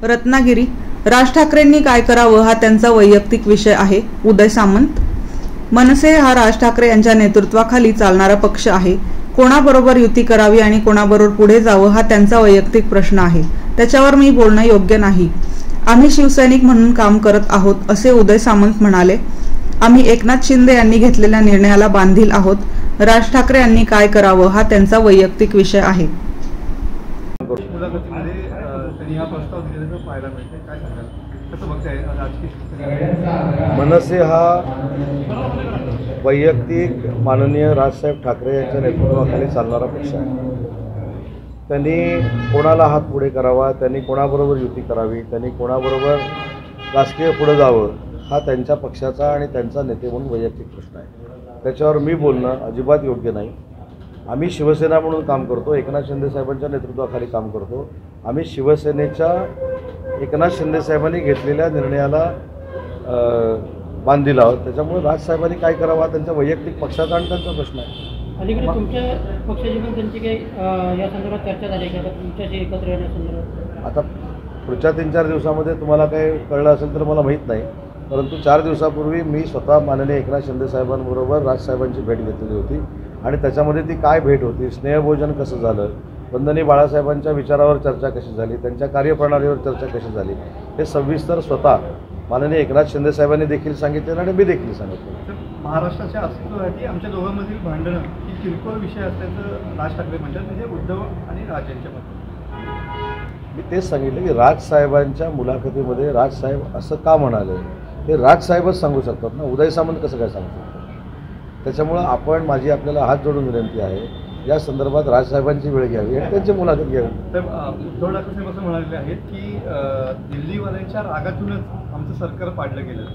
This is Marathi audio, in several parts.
रत्नागिरी राज ठाकरेंनी काय करावं हा त्यांचा वैयक्तिक विषय आहे. उदय सामंत. मनसे हा राज ठाकरे यांच्या नेतृत्वाखाली चालणारा पक्ष आहे. कोणाबरोबर युती करावी आणि कोणाबरोबर पुढे जावं हा त्यांचा वैयक्तिक प्रश्न आहे. त्याच्यावर मी बोलणं योग्य नाही. आम्ही शिवसैनिक म्हणून काम करत आहोत असे उदय सामंत म्हणाले. आम्ही एकनाथ शिंदे यांनी घेतलेल्या निर्णयाला बांधील आहोत. राज ठाकरे यांनी काय करावं हा त्यांचा वैयक्तिक विषय आहे. मनसे हा वैयक्तिक माननीय राजसाहेब ठाकरे यांच्या नेतृत्वाखाली चालणारा पक्ष आहे. त्यांनी कोणाला हात पुढे करावा, त्यांनी कोणाबरोबर युती करावी, त्यांनी कोणाबरोबर राजकीय पुढे जावं हा त्यांच्या पक्षाचा आणि त्यांचा नेते म्हणून वैयक्तिक प्रश्न आहे. त्याच्यावर मी बोलणं अजिबात योग्य नाही. आम्ही शिवसेना म्हणून काम करतो, एकनाथ शिंदे साहेबांच्या नेतृत्वाखाली काम करतो. आम्ही शिवसेनेच्या एकनाथ शिंदे साहेबांनी घेतलेल्या निर्णयाला बांधील आहोत. त्याच्यामुळे राजसाहेबांनी काय करावं हा त्यांच्या वैयक्तिक पक्षाचा आणि त्यांचा प्रश्न आहे. अलीकडे तुमच्या पक्षाची पण त्यांची काही या संदर्भात चर्चा झाली का तुमच्याशी एकत्र येण्यासंदर्भात? आता पुढच्या 3-4 दिवसामध्ये तुम्हाला काही कळलं असेल तर मला माहीत नाही, परंतु 4 दिवसापूर्वी मी स्वतः माननीय एकनाथ शिंदे साहेबांबरोबर राजसाहेबांची भेट घेतलेली होती आणि त्याच्यामध्ये ती काय भेट होती, स्नेहभोजन कसं झालं, वंदनीय बाळासाहेबांच्या विचारावर चर्चा कशी झाली, त्यांच्या कार्यप्रणालीवर चर्चा कशी झाली हे सविस्तर स्वतः माननीय एकनाथ शिंदे साहेबांनी देखील सांगितले आणि मी देखील सांगितलं. महाराष्ट्राच्या अस्तित्वासाठी आमच्या दोघांमधील भांडणं ही किरकोळ विषय असल्याचं राज ठाकरे म्हणतात, म्हणजे उद्धव आणि राज यांच्यामध्ये. मी तेच सांगितलं की राजसाहेबांच्या मुलाखतीमध्ये राजसाहेब असं का म्हणाले हे राजसाहेबच सांगू शकतात ना, उदय सामंत कसं काय सांगू शकतात. त्याच्यामुळं माझी आपल्याला हात जोडून विनंती आहे, या संदर्भात राजसाहेबांची वेळ घ्यावी आणि त्यांची मुलाखत घ्यावी. तर उद्धव ठाकरे साहेब असं म्हणाले आहेत की दिल्लीवाल्यांच्या रागातूनच आमचं सरकार पाडलं गेलं.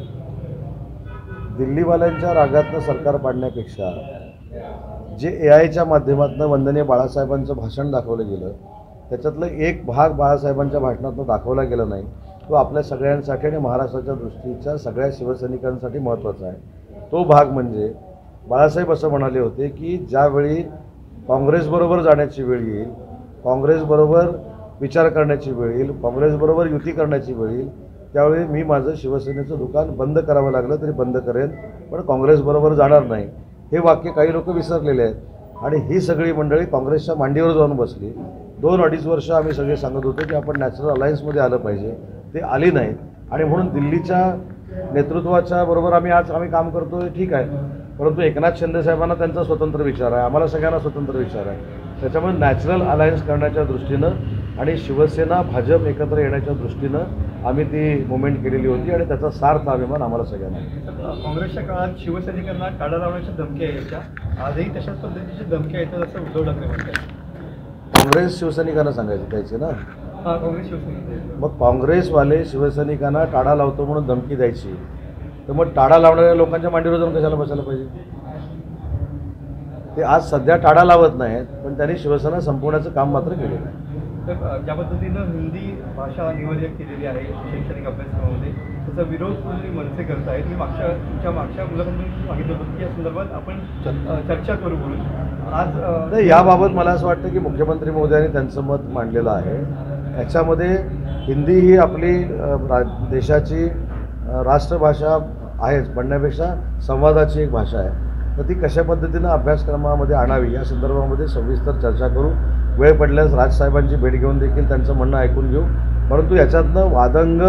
दिल्लीवाल्यांच्या रागातनं सरकार पाडण्यापेक्षा जे AIच्या माध्यमातून वंदनीय बाळासाहेबांचं भाषण दाखवलं गेलं त्याच्यातलं एक भाग बाळासाहेबांच्या भाषणातून दाखवला गेला नाही, तो आपल्या सगळ्यांसाठी आणि महाराष्ट्राच्या दृष्टीच्या सगळ्या शिवसैनिकांसाठी महत्त्वाचा आहे. तो भाग म्हणजे बाळासाहेब असं म्हणाले होते की ज्यावेळी काँग्रेसबरोबर जाण्याची वेळ येईल, काँग्रेसबरोबर विचार करण्याची वेळ येईल, काँग्रेसबरोबर युती करण्याची वेळ येईल, त्यावेळी मी माझं शिवसेनेचं दुकान बंद करावं लागलं तरी बंद करेन, पण काँग्रेसबरोबर जाणार नाही. हे वाक्य काही लोक विसरलेले आहेत आणि ही सगळी मंडळी काँग्रेसच्या मांडीवर जाऊन बसली. 2-2.5 वर्ष आम्ही सगळे सांगत होतो की आपण नॅशनल अलायन्समध्ये आलं पाहिजे, ते आली नाही आणि म्हणून दिल्लीच्या नेतृत्वाच्या बरोबर आम्ही काम करतो ठीक आहे, परंतु एकनाथ शिंदे साहेबांना त्यांचा स्वतंत्र विचार आहे, आम्हाला सगळ्यांना स्वतंत्र विचार आहे. त्याच्यामुळे नॅचरल अलायन्स करण्याच्या दृष्टीनं आणि शिवसेना भाजप एकत्र येण्याच्या दृष्टीनं आम्ही ती मुवमेंट केलेली होती आणि त्याचा सार्थ अभिमान आम्हाला सगळ्यांना. काँग्रेसच्या काळात शिवसैनिकांना टाळा लावण्याच्या धमक्या यायच्या, आजही तशाच पद्धतीची धमक्या येतात असं उद्धव ठाकरे म्हणतात. काँग्रेस शिवसैनिकांना सांगायचं त्याची ना, काँग्रेस शिवसैनिक मग काँग्रेसवाले शिवसैनिकांना टाळा लावतो म्हणून धमकी द्यायची, तर मग टाळा लावणाऱ्या लोकांच्या मांडीवर जाऊन कशाला बसायला पाहिजे. ते आज सध्या टाळा लावत नाहीत, पण त्यांनी शिवसेना संपवण्याचं काम मात्र केलेलं आहे. तर ज्या पद्धतीनं हिंदी भाषा निवड केलेली आहे शैक्षणिक अभ्यासक्रमामध्ये, त्याचा विरोध तुम्ही मनसे करत आहेत. मी मागच्या मुलाखतीतून सांगितलं होतं की या संदर्भात आपण चर्चा करू म्हणून. आज याबाबत मला असं वाटतं की मुख्यमंत्री महोदयांनी त्यांचं मत मांडलेलं आहे. याच्यामध्ये हिंदी ही आपली देशाची राष्ट्रभाषा आहेच म्हणण्यापेक्षा संवादाची एक भाषा आहे, तर ती कशा पद्धतीनं अभ्यासक्रमामध्ये आणावी या संदर्भामध्ये सविस्तर चर्चा करू. वेळ पडल्यास राजसाहेबांची भेट घेऊन देखील त्यांचं म्हणणं ऐकून घेऊ, परंतु याच्यातनं वादंग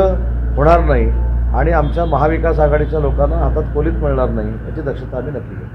होणार नाही आणि आमच्या महाविकास आघाडीच्या लोकांना हातात कोलीत मिळणार नाही याची दक्षता आम्ही नक्की घेऊ.